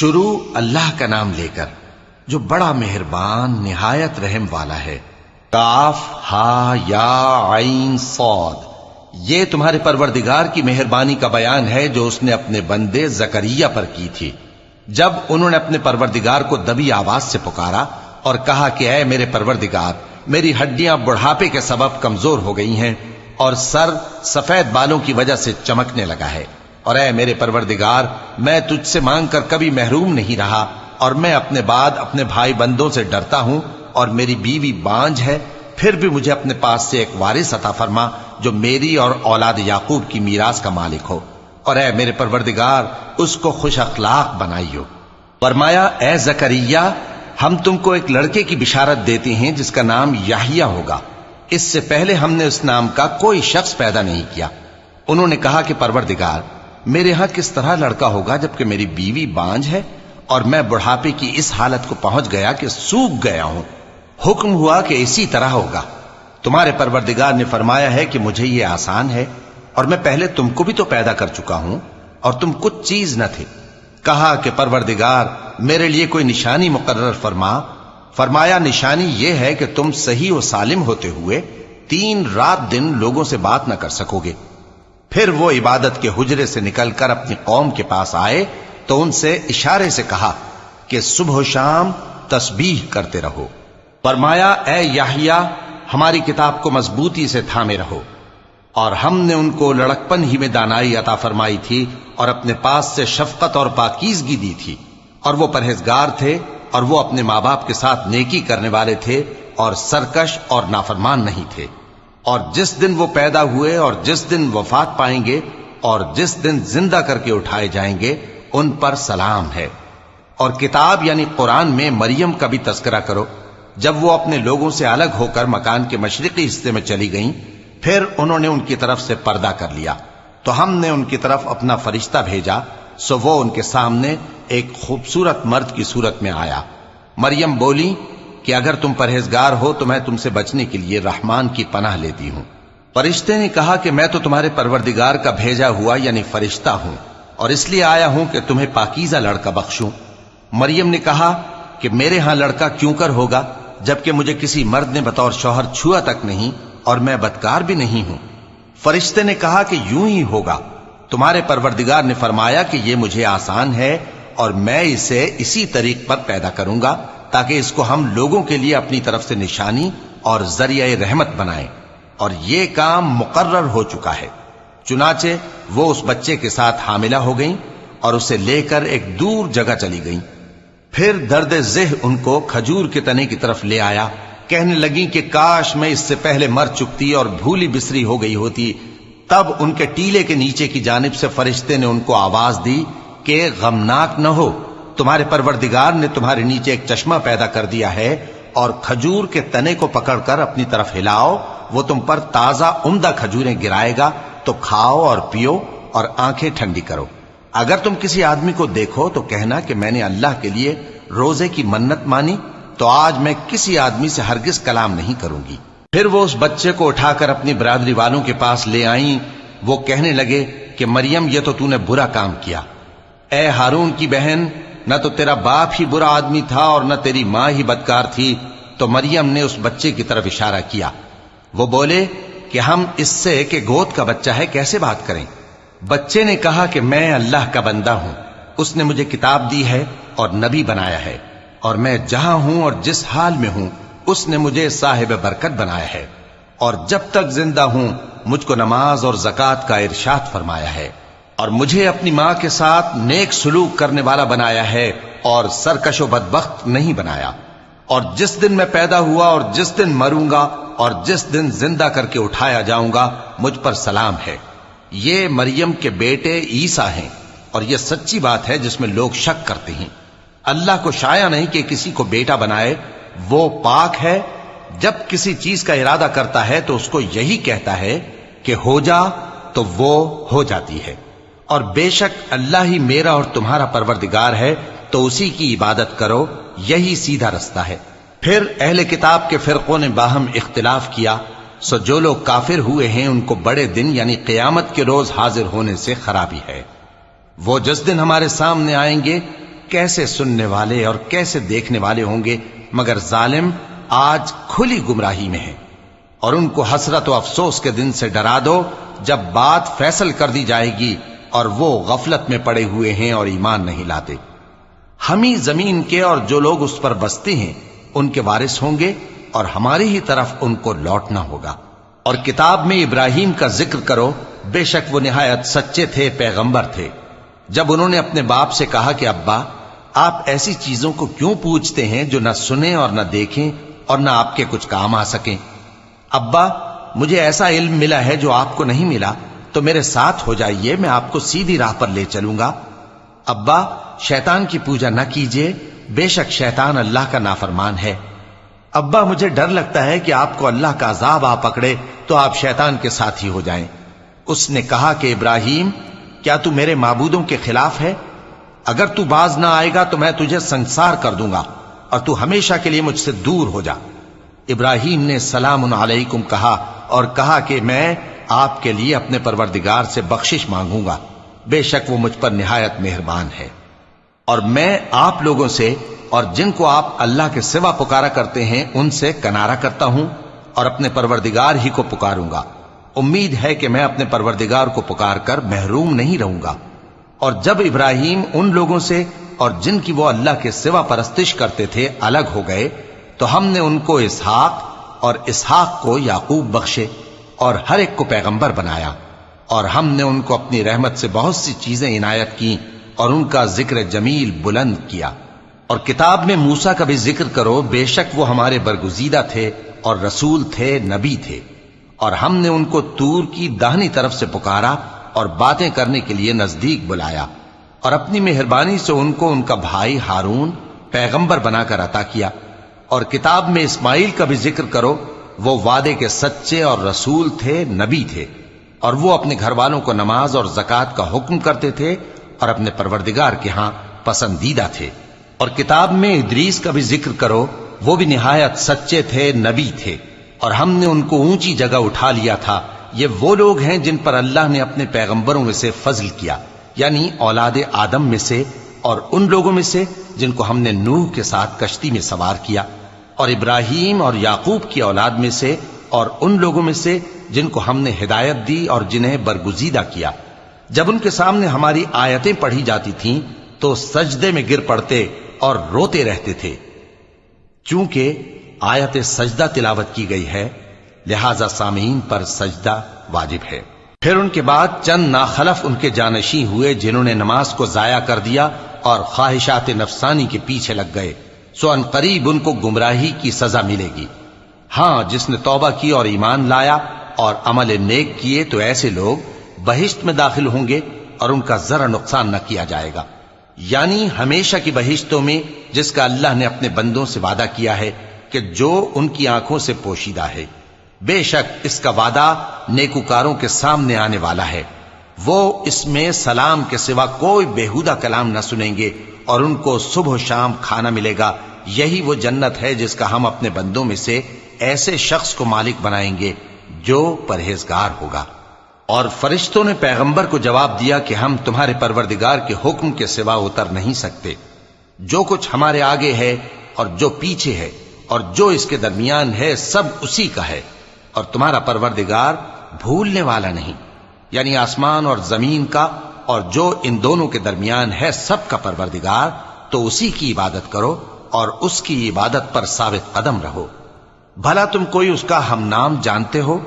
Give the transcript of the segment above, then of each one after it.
شروع اللہ کا نام لے کر جو بڑا مہربان نہایت رحم والا ہے۔ کاف ہا یا عین صاد، یہ تمہارے پروردگار کی مہربانی کا بیان ہے جو اس نے اپنے بندے زکریا پر کی تھی جب انہوں نے اپنے پروردگار کو دبی آواز سے پکارا اور کہا کہ اے میرے پروردگار، میری ہڈیاں بڑھاپے کے سبب کمزور ہو گئی ہیں اور سر سفید بالوں کی وجہ سے چمکنے لگا ہے، اور اے میرے پروردگار، میں تجھ سے مانگ کر کبھی محروم نہیں رہا، اور میں اپنے بعد اپنے بھائی بندوں سے ڈرتا ہوں، اور میری بیوی بانجھ ہے، پھر بھی مجھے اپنے پاس سے ایک وارث عطا فرما جو میری اور اولاد یعقوب کی میراث کا مالک ہو، اور اے میرے پروردگار، اس کو خوش اخلاق بنائیو۔ فرمایا اے زکریا، ہم تم کو ایک لڑکے کی بشارت دیتے ہیں جس کا نام یحییٰ ہوگا، اس سے پہلے ہم نے اس نام کا کوئی شخص پیدا نہیں کیا۔ انہوں نے کہا کہ پروردگار، میرے ہاں کس طرح لڑکا ہوگا جبکہ میری بیوی بانجھ ہے اور میں بڑھاپے کی اس حالت کو پہنچ گیا کہ سوکھ گیا ہوں؟ حکم ہوا کہ اسی طرح ہوگا۔ تمہارے پروردگار نے فرمایا ہے کہ مجھے یہ آسان ہے، اور میں پہلے تم کو بھی تو پیدا کر چکا ہوں اور تم کچھ چیز نہ تھے۔ کہا کہ پروردگار، میرے لیے کوئی نشانی مقرر فرما۔ فرمایا نشانی یہ ہے کہ تم صحیح و سالم ہوتے ہوئے 3 رات دن لوگوں سے بات نہ کر سکو گے۔ پھر وہ عبادت کے حجرے سے نکل کر اپنی قوم کے پاس آئے تو ان سے اشارے سے کہا کہ صبح و شام تسبیح کرتے رہو۔ فرمایا اے یحییٰ، ہماری کتاب کو مضبوطی سے تھامے رہو، اور ہم نے ان کو لڑکپن ہی میں دانائی عطا فرمائی تھی اور اپنے پاس سے شفقت اور پاکیزگی دی تھی، اور وہ پرہیزگار تھے، اور وہ اپنے ماں باپ کے ساتھ نیکی کرنے والے تھے اور سرکش اور نافرمان نہیں تھے۔ اور جس دن وہ پیدا ہوئے اور جس دن وفات پائیں گے اور جس دن زندہ کر کے اٹھائے جائیں گے ان پر سلام ہے۔ اور کتاب یعنی قرآن میں مریم کا بھی تذکرہ کرو، جب وہ اپنے لوگوں سے الگ ہو کر مکان کے مشرقی حصے میں چلی گئیں، پھر انہوں نے ان کی طرف سے پردہ کر لیا تو ہم نے ان کی طرف اپنا فرشتہ بھیجا، سو وہ ان کے سامنے ایک خوبصورت مرد کی صورت میں آیا۔ مریم بولی کہ اگر تم پرہیزگار ہو تو میں تم سے بچنے کے لیے رحمان کی پناہ لیتی ہوں۔ فرشتے نے کہا کہ میں تو تمہارے پروردگار کا بھیجا ہوا یعنی فرشتہ ہوں، اور اس لیے آیا ہوں کہ تمہیں پاکیزہ لڑکا بخشوں۔ مریم نے کہا کہ میرے ہاں لڑکا کیوں کر ہوگا جبکہ مجھے کسی مرد نے بطور شوہر چھوا تک نہیں اور میں بدکار بھی نہیں ہوں۔ فرشتے نے کہا کہ یوں ہی ہوگا۔ تمہارے پروردگار نے فرمایا کہ یہ مجھے آسان ہے اور میں اسے اسی طریق پر پیدا کروں گا تاکہ اس کو ہم لوگوں کے لیے اپنی طرف سے نشانی اور ذریعہ رحمت بنائیں، اور یہ کام مقرر ہو چکا ہے۔ چنانچہ وہ اس بچے کے ساتھ حاملہ ہو گئیں اور اسے لے کر ایک دور جگہ چلی گئیں۔ پھر درد ذہ ان کو کھجور کے تنے کی طرف لے آیا، کہنے لگیں کہ کاش میں اس سے پہلے مر چکتی اور بھولی بسری ہو گئی ہوتی۔ تب ان کے ٹیلے کے نیچے کی جانب سے فرشتے نے ان کو آواز دی کہ غمناک نہ ہو، تمہارے پروردگار نے تمہارے نیچے ایک چشمہ پیدا کر دیا ہے، اور کھجور کے تنے کو پکڑ کر اپنی طرف ہلاؤ، وہ تم پر تازہ عمدہ کھجوریں گرائے گا، تو کھاؤ اور پیو اور آنکھیں ٹھنڈی کرو۔ اگر تم کسی آدمی کو دیکھو تو کہنا کہ میں نے اللہ کے لیے روزے کی منت مانی، تو آج میں کسی آدمی سے ہرگز کلام نہیں کروں گی۔ پھر وہ اس بچے کو اٹھا کر اپنی برادری والوں کے پاس لے آئیں۔ وہ کہنے لگے کہ مریم، یہ تو نے برا کام کیا۔ اے ہارون کی بہن، نہ تو تیرا باپ ہی برا آدمی تھا اور نہ تیری ماں ہی بدکار تھی۔ تو مریم نے اس بچے کی طرف اشارہ کیا۔ وہ بولے کہ ہم اس سے کہ گود کا بچہ ہے کیسے بات کریں؟ بچے نے کہا کہ میں اللہ کا بندہ ہوں، اس نے مجھے کتاب دی ہے اور نبی بنایا ہے، اور میں جہاں ہوں اور جس حال میں ہوں اس نے مجھے صاحب برکت بنایا ہے، اور جب تک زندہ ہوں مجھ کو نماز اور زکوٰۃ کا ارشاد فرمایا ہے، اور مجھے اپنی ماں کے ساتھ نیک سلوک کرنے والا بنایا ہے اور سرکش و بدبخت نہیں بنایا، اور جس دن میں پیدا ہوا اور جس دن مروں گا اور جس دن زندہ کر کے اٹھایا جاؤں گا مجھ پر سلام ہے۔ یہ مریم کے بیٹے عیسیٰ ہیں، اور یہ سچی بات ہے جس میں لوگ شک کرتے ہیں۔ اللہ کو شایع نہیں کہ کسی کو بیٹا بنائے، وہ پاک ہے۔ جب کسی چیز کا ارادہ کرتا ہے تو اس کو یہی کہتا ہے کہ ہو جا، تو وہ ہو جاتی ہے۔ اور بے شک اللہ ہی میرا اور تمہارا پروردگار ہے، تو اسی کی عبادت کرو، یہی سیدھا رستہ ہے۔ پھر اہل کتاب کے فرقوں نے باہم اختلاف کیا، سو جو لوگ کافر ہوئے ہیں ان کو بڑے دن یعنی قیامت کے روز حاضر ہونے سے خرابی ہے۔ وہ جس دن ہمارے سامنے آئیں گے کیسے سننے والے اور کیسے دیکھنے والے ہوں گے مگر ظالم آج کھلی گمراہی میں ہے۔ اور ان کو حسرت و افسوس کے دن سے ڈرا دو جب بات فیصل کر دی جائے گی اور وہ غفلت میں پڑے ہوئے ہیں اور ایمان نہیں لاتے۔ ہم ہی زمین کے اور جو لوگ اس پر بستے ہیں ان کے وارث ہوں گے اور ہماری ہی طرف ان کو لوٹنا ہوگا۔ اور کتاب میں ابراہیم کا ذکر کرو، بے شک وہ نہایت سچے تھے، پیغمبر تھے۔ جب انہوں نے اپنے باپ سے کہا کہ ابا آپ ایسی چیزوں کو کیوں پوچھتے ہیں جو نہ سنیں اور نہ دیکھیں اور نہ آپ کے کچھ کام آ سکیں؟ ابا مجھے ایسا علم ملا ہے جو آپ کو نہیں ملا، تو میرے ساتھ ہو جائیے، میں آپ کو سیدھی راہ پر لے چلوں گا۔ ابا شیطان کی پوجا نہ کیجیے، بے شک شیطان اللہ کا نافرمان ہے۔ ابا مجھے ڈر لگتا ہے کہ آپ کو اللہ کا عذاب آ پکڑے تو آپ شیطان کے ساتھی ہو جائیں۔ اس نے کہا کہ ابراہیم کیا تو میرے معبودوں کے خلاف ہے؟ اگر تو باز نہ آئے گا تو میں تجھے سنسار کر دوں گا اور تو ہمیشہ کے لیے مجھ سے دور ہو جا۔ ابراہیم نے سلام علیکم کہا اور کہا کہ میں آپ کے لیے اپنے پروردگار سے بخشش مانگوں گا، بے شک وہ مجھ پر نہایت مہربان ہے۔ اور میں آپ لوگوں سے اور جن کو آپ اللہ کے سوا پکارا کرتے ہیں ان سے کنارہ کرتا ہوں اور اپنے پروردگار ہی کو پکاروں گا۔ امید ہے کہ میں اپنے پروردگار کو پکار کر محروم نہیں رہوں گا۔ اور جب ابراہیم ان لوگوں سے اور جن کی وہ اللہ کے سوا پرستش کرتے تھے الگ ہو گئے تو ہم نے ان کو اسحاق اور اسحاق کو یعقوب بخشے اور ہر ایک کو پیغمبر بنایا، اور ہم نے ان کو اپنی رحمت سے بہت سی چیزیں عنایت کی اور ان کا ذکر جمیل بلند کیا۔ اور کتاب میں موسیٰ کا بھی ذکر کرو، بے شک وہ ہمارے برگزیدہ تھے اور رسول تھے، نبی تھے، اور ہم نے ان کو طور کی داہنی طرف سے پکارا اور باتیں کرنے کے لیے نزدیک بلایا، اور اپنی مہربانی سے ان کو ان کا بھائی ہارون پیغمبر بنا کر عطا کیا۔ اور کتاب میں اسماعیل کا بھی ذکر کرو، وہ وعدے کے سچے اور رسول تھے، نبی تھے، اور وہ اپنے گھر والوں کو نماز اور زکوٰۃ کا حکم کرتے تھے اور اپنے پروردگار کے ہاں پسندیدہ تھے۔ اور کتاب میں ادریس کا بھی ذکر کرو، وہ بھی نہایت سچے تھے، نبی تھے، اور ہم نے ان کو اونچی جگہ اٹھا لیا تھا۔ یہ وہ لوگ ہیں جن پر اللہ نے اپنے پیغمبروں میں سے فضل کیا، یعنی اولاد آدم میں سے، اور ان لوگوں میں سے جن کو ہم نے نوح کے ساتھ کشتی میں سوار کیا، اور ابراہیم اور یعقوب کی اولاد میں سے، اور ان لوگوں میں سے جن کو ہم نے ہدایت دی اور جنہیں برگزیدہ کیا۔ جب ان کے سامنے ہماری آیتیں پڑھی جاتی تھیں تو سجدے میں گر پڑتے اور روتے رہتے تھے۔ چونکہ آیت سجدہ تلاوت کی گئی ہے لہذا سامعین پر سجدہ واجب ہے۔ پھر ان کے بعد چند ناخلف ان کے جانشین ہوئے جنہوں نے نماز کو ضائع کر دیا اور خواہشات نفسانی کے پیچھے لگ گئے، سو ان قریب ان کو گمراہی کی سزا ملے گی۔ ہاں جس نے توبہ کی اور ایمان لایا اور عمل نیک کیے تو ایسے لوگ بہشت میں داخل ہوں گے اور ان کا ذرا نقصان نہ کیا جائے گا، یعنی ہمیشہ کی بہشتوں میں جس کا اللہ نے اپنے بندوں سے وعدہ کیا ہے کہ جو ان کی آنکھوں سے پوشیدہ ہے۔ بے شک اس کا وعدہ نیکوکاروں کے سامنے آنے والا ہے، وہ اس میں سلام کے سوا کوئی بیہودہ کلام نہ سنیں گے اور ان کو صبح و شام کھانا ملے گا۔ یہی وہ جنت ہے جس کا ہم اپنے بندوں میں سے ایسے شخص کو مالک بنائیں گے جو پرہیزگار ہوگا۔ اور فرشتوں نے پیغمبر کو جواب دیا کہ ہم تمہارے پروردگار کے حکم کے سوا اتر نہیں سکتے۔ جو کچھ ہمارے آگے ہے اور جو پیچھے ہے اور جو اس کے درمیان ہے سب اسی کا ہے، اور تمہارا پروردگار بھولنے والا نہیں، یعنی آسمان اور زمین کا اور جو ان دونوں کے درمیان ہے سب کا پروردگار، تو اسی کی عبادت کرو اور اس کی عبادت پر ثابت قدم رہو۔ بھلا تم کوئی اس کا ہم نام جانتے ہو؟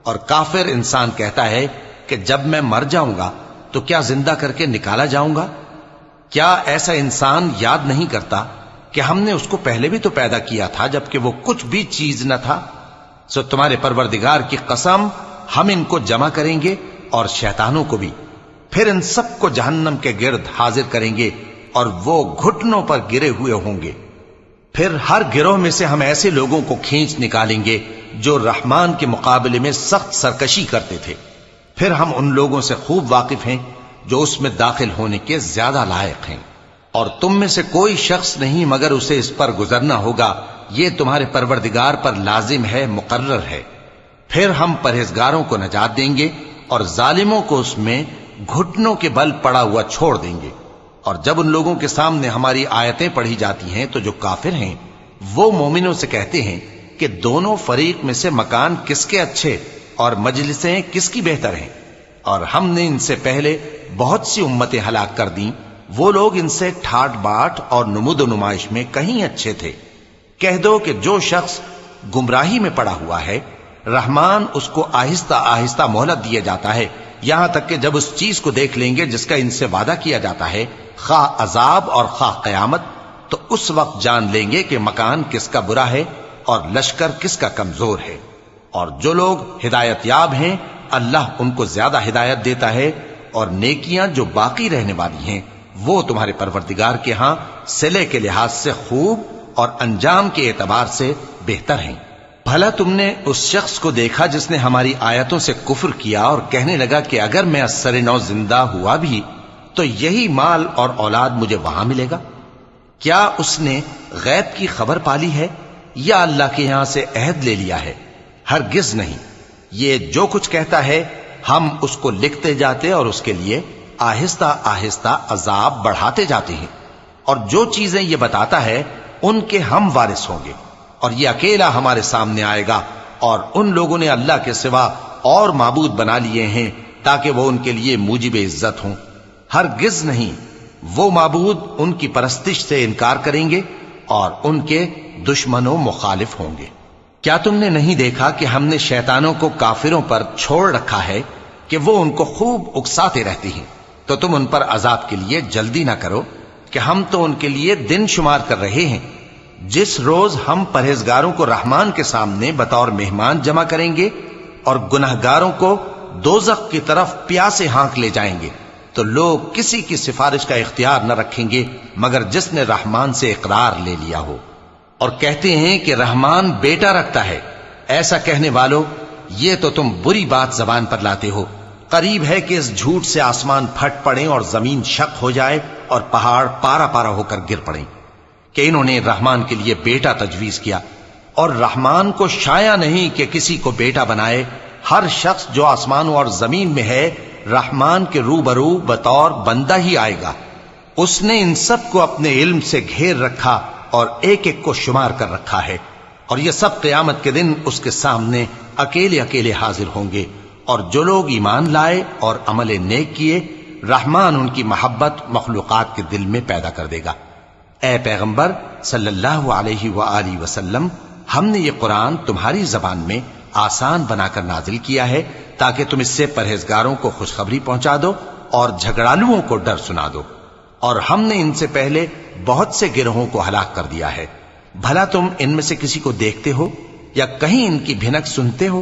اور کافر انسان کہتا ہے کہ جب میں مر جاؤں گا تو کیا زندہ کر کے نکالا جاؤں گا؟ کیا ایسا انسان یاد نہیں کرتا کہ ہم نے اس کو پہلے بھی تو پیدا کیا تھا جبکہ وہ کچھ بھی چیز نہ تھا؟ سو تمہارے پروردگار کی قسم ہم ان کو جمع کریں گے اور شیطانوں کو بھی، پھر ان سب کو جہنم کے گرد حاضر کریں گے اور وہ گھٹنوں پر گرے ہوئے ہوں گے۔ پھر ہر گروہ میں سے ہم ایسے لوگوں کو کھینچ نکالیں گے جو رحمان کے مقابلے میں سخت سرکشی کرتے تھے، پھر ہم ان لوگوں سے خوب واقف ہیں جو اس میں داخل ہونے کے زیادہ لائق ہیں، اور تم میں سے کوئی شخص نہیں مگر اسے اس پر گزرنا ہوگا، یہ تمہارے پروردگار پر لازم ہے، مقرر ہے۔ پھر ہم پرہیزگاروں کو نجات دیں گے اور ظالموں کو اس میں گھٹنوں کے بل پڑا ہوا چھوڑ دیں گے۔ اور جب ان لوگوں کے سامنے ہماری آیتیں پڑھی جاتی ہیں تو جو کافر ہیں وہ مومنوں سے کہتے ہیں کہ دونوں فریق میں سے مکان کس کے اچھے اور مجلسیں کس کی بہتر ہیں، اور ہم نے ان سے پہلے بہت سی امتیں ہلاک کر دیں، وہ لوگ ان سے ٹھاٹ باٹ اور نمود و نمائش میں کہیں اچھے تھے۔ کہہ دو کہ جو شخص گمراہی میں پڑا ہوا ہے رحمان اس کو آہستہ آہستہ مہلت دیا جاتا ہے، یہاں تک کہ جب اس چیز کو دیکھ لیں گے جس کا ان سے وعدہ کیا جاتا ہے، خواہ عذاب اور خواہ قیامت، تو اس وقت جان لیں گے کہ مکان کس کا برا ہے اور لشکر کس کا کمزور ہے۔ اور جو لوگ ہدایت یاب ہیں اللہ ان کو زیادہ ہدایت دیتا ہے، اور نیکیاں جو باقی رہنے والی ہیں وہ تمہارے پروردگار کے ہاں صلے کے لحاظ سے خوب اور انجام کے اعتبار سے بہتر ہیں۔ بھلا تم نے اس شخص کو دیکھا جس نے ہماری آیتوں سے کفر کیا اور کہنے لگا کہ اگر میں ازسر نو زندہ ہوا بھی تو یہی مال اور اولاد مجھے وہاں ملے گا؟ کیا اس نے غیب کی خبر پالی ہے یا اللہ کے یہاں سے عہد لے لیا ہے؟ ہرگز نہیں، یہ جو کچھ کہتا ہے ہم اس کو لکھتے جاتے اور اس کے لیے آہستہ آہستہ عذاب بڑھاتے جاتے ہیں، اور جو چیزیں یہ بتاتا ہے ان کے ہم وارث ہوں گے، اور یہ اکیلا ہمارے سامنے آئے گا، اور ان لوگوں نے اللہ کے سوا اور معبود بنا لیے ہیں تاکہ وہ ان کے لیے موجب عزت ہوں۔ ہرگز نہیں، وہ معبود ان کی پرستش سے انکار کریں گے اور ان کے دشمنوں مخالف ہوں گے۔ کیا تم نے نہیں دیکھا کہ ہم نے شیطانوں کو کافروں پر چھوڑ رکھا ہے کہ وہ ان کو خوب اکساتے رہتے ہیں؟ تو تم ان پر عذاب کے لیے جلدی نہ کرو کہ ہم تو ان کے لیے دن شمار کر رہے ہیں۔ جس روز ہم پرہیزگاروں کو رحمان کے سامنے بطور مہمان جمع کریں گے اور گناہگاروں کو دوزخ کی طرف پیاسے ہانک لے جائیں گے، تو لوگ کسی کی سفارش کا اختیار نہ رکھیں گے مگر جس نے رحمان سے اقرار لے لیا ہو، اور کہتے ہیں کہ رحمان بیٹا رکھتا ہے۔ ایسا کہنے والوں، یہ تو تم بری بات زبان پر لاتے ہو۔ قریب ہے کہ اس جھوٹ سے آسمان پھٹ پڑیں اور زمین شق ہو جائے اور پہاڑ پارا پارا ہو کر گر پڑیں کہ انہوں نے رحمان کے لیے بیٹا تجویز کیا، اور رحمان کو شایع نہیں کہ کسی کو بیٹا بنائے۔ ہر شخص جو آسمانوں اور زمین میں ہے رحمان کے روبرو بطور بندہ ہی آئے گا۔ اس نے ان سب کو اپنے علم سے گھیر رکھا اور ایک ایک کو شمار کر رکھا ہے، اور یہ سب قیامت کے دن اس کے سامنے اکیلے اکیلے حاضر ہوں گے۔ اور جو لوگ ایمان لائے اور عمل نیک کیے رحمان ان کی محبت مخلوقات کے دل میں پیدا کر دے گا۔ اے پیغمبر صلی اللہ علیہ وآلہ وسلم، ہم نے یہ قرآن تمہاری زبان میں آسان بنا کر نازل کیا ہے تاکہ تم اس سے پرہیزگاروں کو خوشخبری پہنچا دو اور جھگڑالوؤں کو ڈر سنا دو، اور ہم نے ان سے پہلے بہت سے گروہوں کو ہلاک کر دیا ہے۔ بھلا تم ان میں سے کسی کو دیکھتے ہو یا کہیں ان کی بھنک سنتے ہو؟